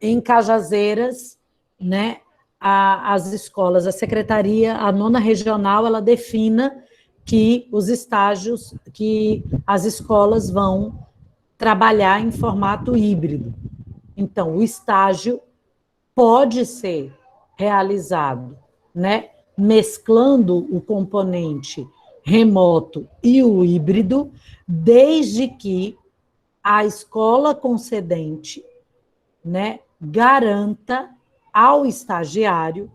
em Cajazeiras, né, as escolas, a secretaria, a nona regional, ela defina que os estágios, que as escolas vão trabalhar em formato híbrido. Então, o estágio pode ser realizado, né, mesclando o componente remoto e o híbrido, desde que a escola concedente, né, garanta ao estagiário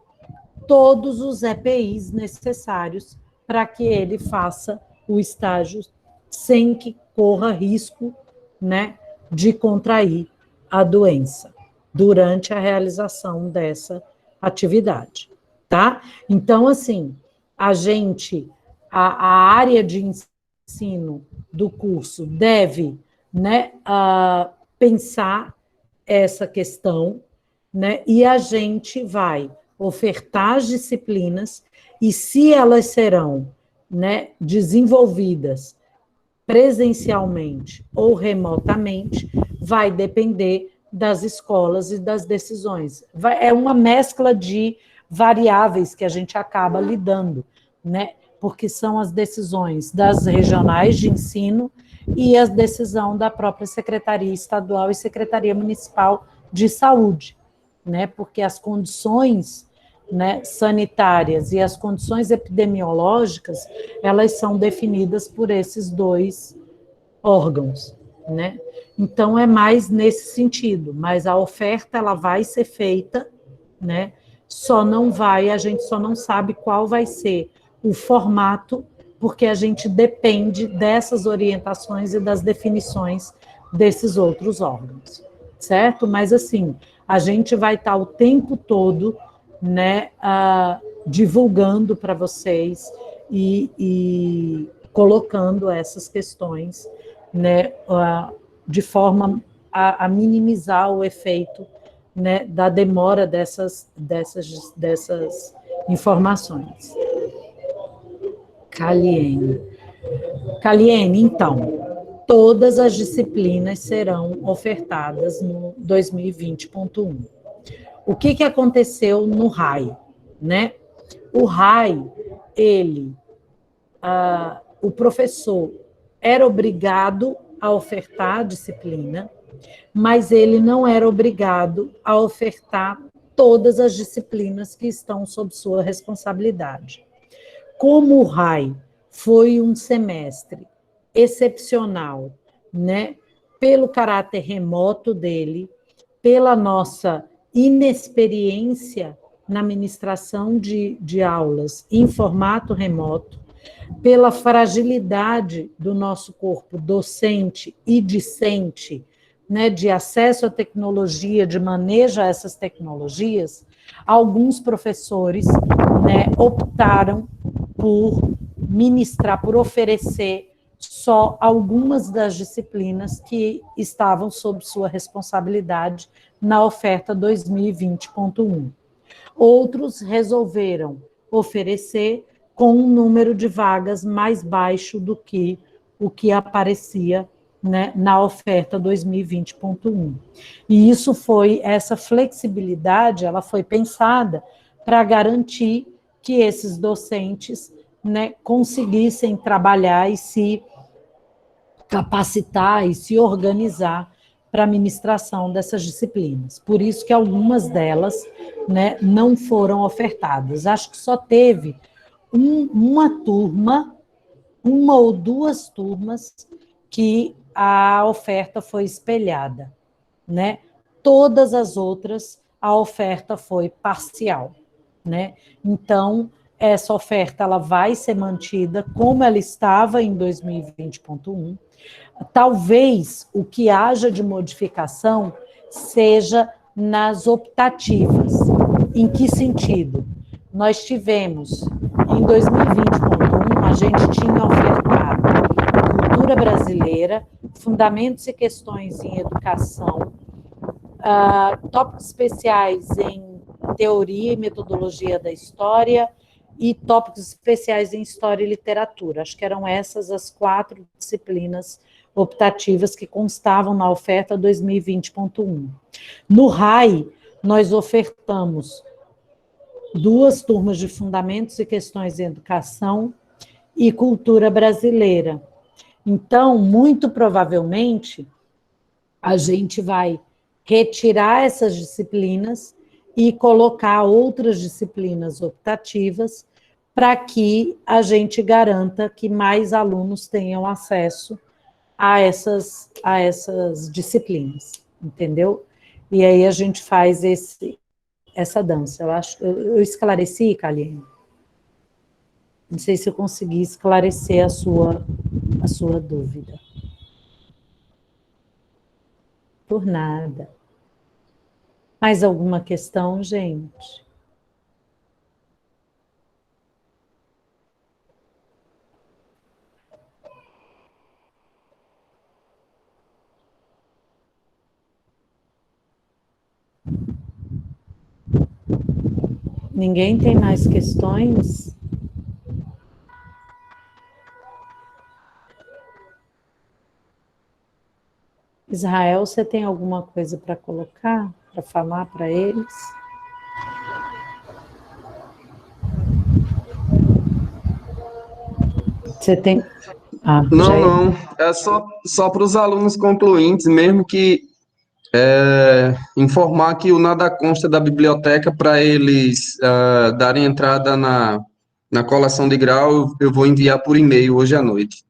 todos os EPIs necessários para que ele faça o estágio sem que corra risco, né, de contrair a doença durante a realização dessa atividade, tá? Então, assim, a área de ensino do curso deve, né, pensar essa questão, né, e a gente vai ofertar as disciplinas e se elas serão, né, desenvolvidas presencialmente ou remotamente, vai depender das escolas e das decisões. É uma mescla de variáveis que a gente acaba lidando, né? Porque são as decisões das regionais de ensino e a decisão da própria Secretaria Estadual e Secretaria Municipal de Saúde, né? Porque as condições, né, sanitárias e as condições epidemiológicas, elas são definidas por esses dois órgãos, né? Então, é mais nesse sentido, mas a oferta, ela vai ser feita, né? A gente só não sabe qual vai ser o formato, porque a gente depende dessas orientações e das definições desses outros órgãos, certo? Mas, assim, a gente vai estar o tempo todo, né, divulgando para vocês e colocando essas questões, né, de forma a minimizar o efeito, né, da demora dessas informações. Caliene, então, todas as disciplinas serão ofertadas no 2020.1. O que aconteceu no RAI, né? O RAI, o professor era obrigado a ofertar a disciplina, mas ele não era obrigado a ofertar todas as disciplinas que estão sob sua responsabilidade. Como o RAI foi um semestre excepcional, né, pelo caráter remoto dele, pela nossa inexperiência na ministração de aulas em formato remoto, pela fragilidade do nosso corpo docente e discente, né, de acesso à tecnologia, de manejo a essas tecnologias, alguns professores, né, optaram por ministrar, por oferecer só algumas das disciplinas que estavam sob sua responsabilidade na oferta 2020.1. Outros resolveram oferecer com um número de vagas mais baixo do que o que aparecia, né, na oferta 2020.1. E essa flexibilidade, ela foi pensada para garantir que esses docentes, né, conseguissem trabalhar e se capacitar e se organizar para a ministração dessas disciplinas. Por isso que algumas delas, né, não foram ofertadas. Acho que só teve uma ou duas turmas que a oferta foi espelhada, né? Todas as outras, a oferta foi parcial, né? Então, essa oferta ela vai ser mantida como ela estava em 2020.1. Talvez o que haja de modificação seja nas optativas. Em que sentido? Nós tivemos, em 2020.1, a gente tinha ofertado cultura brasileira, fundamentos e questões em educação, tópicos especiais em teoria e metodologia da história e tópicos especiais em história e literatura. Acho que eram essas as 4 disciplinas optativas que constavam na oferta 2020.1. No RAI, nós ofertamos 2 turmas de Fundamentos e Questões em Educação e Cultura Brasileira. Então, muito provavelmente, a gente vai retirar essas disciplinas e colocar outras disciplinas optativas para que a gente garanta que mais alunos tenham acesso a essas disciplinas, entendeu? E aí a gente faz essa dança. Eu esclareci, Kaline? Não sei se eu consegui esclarecer a sua dúvida. Por nada. Mais alguma questão, gente? Ninguém tem mais questões? Israel, você tem alguma coisa para colocar, para falar para eles? Você tem... Não. É só para os alunos concluintes, mesmo que informar que o nada consta da biblioteca para eles darem entrada na colação de grau, eu vou enviar por e-mail hoje à noite.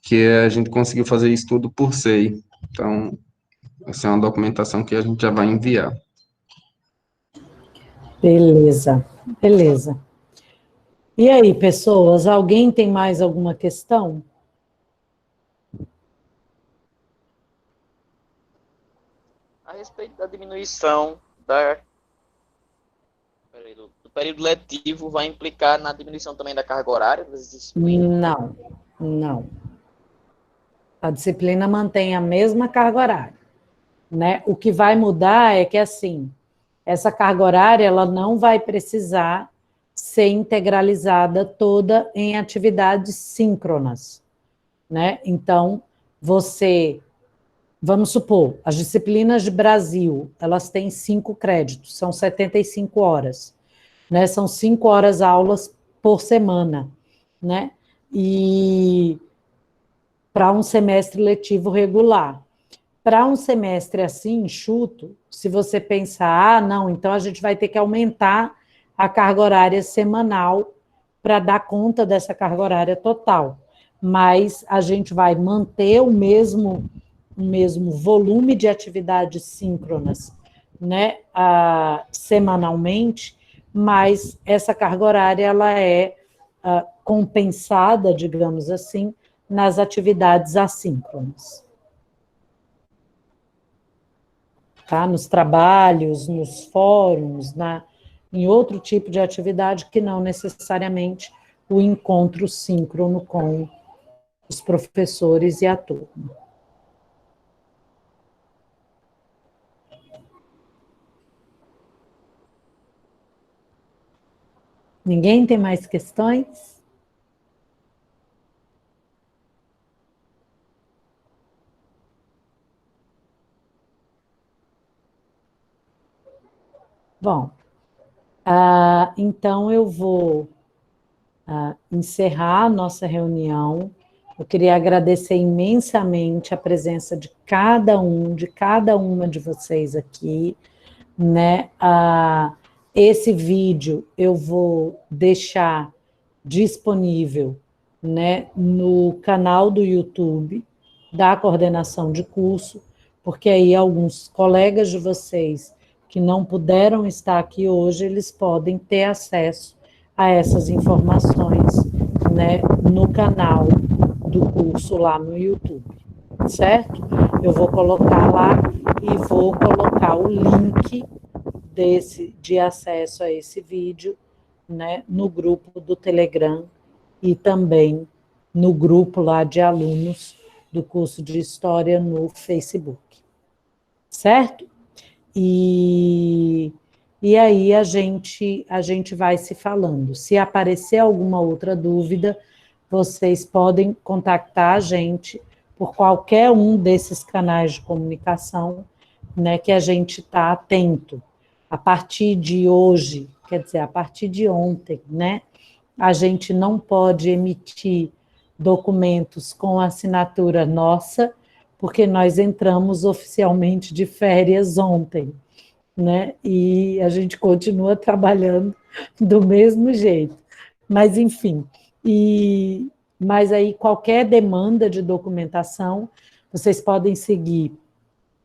Que a gente conseguiu fazer isso tudo por SEI. Então, essa é uma documentação que a gente já vai enviar. Beleza. E aí, pessoas, alguém tem mais alguma questão? A respeito da diminuição do período letivo, vai implicar na diminuição também da carga horária das disciplinas? Não. A disciplina mantém a mesma carga horária, né? O que vai mudar é que, assim, essa carga horária, ela não vai precisar ser integralizada toda em atividades síncronas, né? Então, vamos supor, as disciplinas de Brasil, elas têm 5 créditos, são 75 horas, né? São 5 horas aulas por semana, né? E para um semestre letivo regular. Para um semestre assim, enxuto, se você pensar, não, então a gente vai ter que aumentar a carga horária semanal para dar conta dessa carga horária total. Mas a gente vai manter o mesmo volume de atividades síncronas, né, semanalmente, mas essa carga horária ela é compensada, digamos assim, nas atividades assíncronas. Tá? Nos trabalhos, nos fóruns, em outro tipo de atividade que não necessariamente o encontro síncrono com os professores e a turma. Ninguém tem mais questões? Bom, então eu vou encerrar a nossa reunião. Eu queria agradecer imensamente a presença de cada uma de vocês aqui, né? Esse vídeo eu vou deixar disponível, né, no canal do YouTube da coordenação de curso, porque aí alguns colegas de vocês que não puderam estar aqui hoje, eles podem ter acesso a essas informações, né, no canal do curso lá no YouTube, certo? Eu vou colocar lá e vou colocar o link de acesso a esse vídeo, né, no grupo do Telegram e também no grupo lá de alunos do curso de História no Facebook, certo? E aí a gente vai se falando. Se aparecer alguma outra dúvida, vocês podem contactar a gente por qualquer um desses canais de comunicação, né, que a gente está atento. A partir de hoje, quer dizer, a partir de ontem, né, a gente não pode emitir documentos com assinatura nossa, porque nós entramos oficialmente de férias ontem, né, e a gente continua trabalhando do mesmo jeito. Mas, enfim, mas aí qualquer demanda de documentação, vocês podem seguir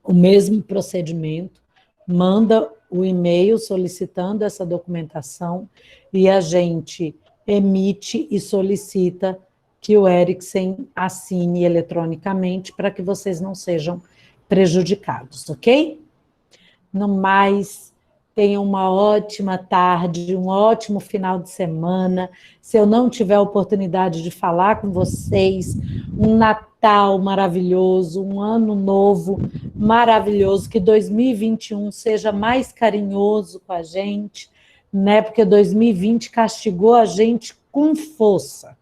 o mesmo procedimento, manda o e-mail solicitando essa documentação e a gente emite e solicita que o Ericksen assine eletronicamente para que vocês não sejam prejudicados, ok? No mais, tenham uma ótima tarde, um ótimo final de semana. Se eu não tiver a oportunidade de falar com vocês, um Natal maravilhoso, um ano novo maravilhoso, que 2021 seja mais carinhoso com a gente, né? Porque 2020 castigou a gente com força,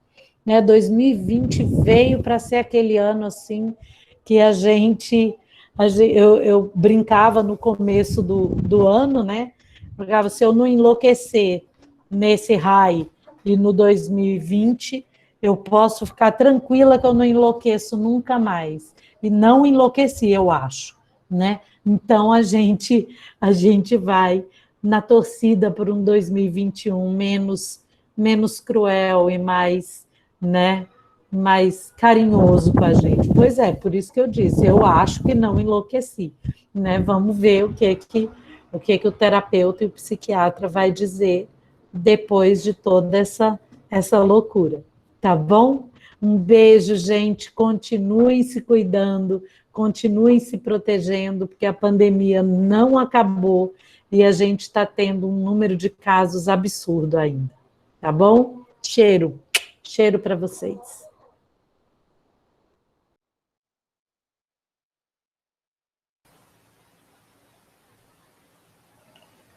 né? 2020 veio para ser aquele ano assim que eu brincava no começo do ano, né? Brincava, se eu não enlouquecer nesse raio e no 2020, eu posso ficar tranquila que eu não enlouqueço nunca mais. E não enlouqueci, eu acho, né? Então, a gente vai na torcida por um 2021 menos cruel e mais, né, mais carinhoso com a gente. Pois é, por isso que eu disse, eu acho que não enlouqueci, né? Vamos ver o que o terapeuta e o psiquiatra vai dizer depois de toda essa loucura, tá bom? Um beijo, gente, continuem se cuidando, continuem se protegendo, porque a pandemia não acabou e a gente está tendo um número de casos absurdo ainda, tá bom? Cheiro para vocês.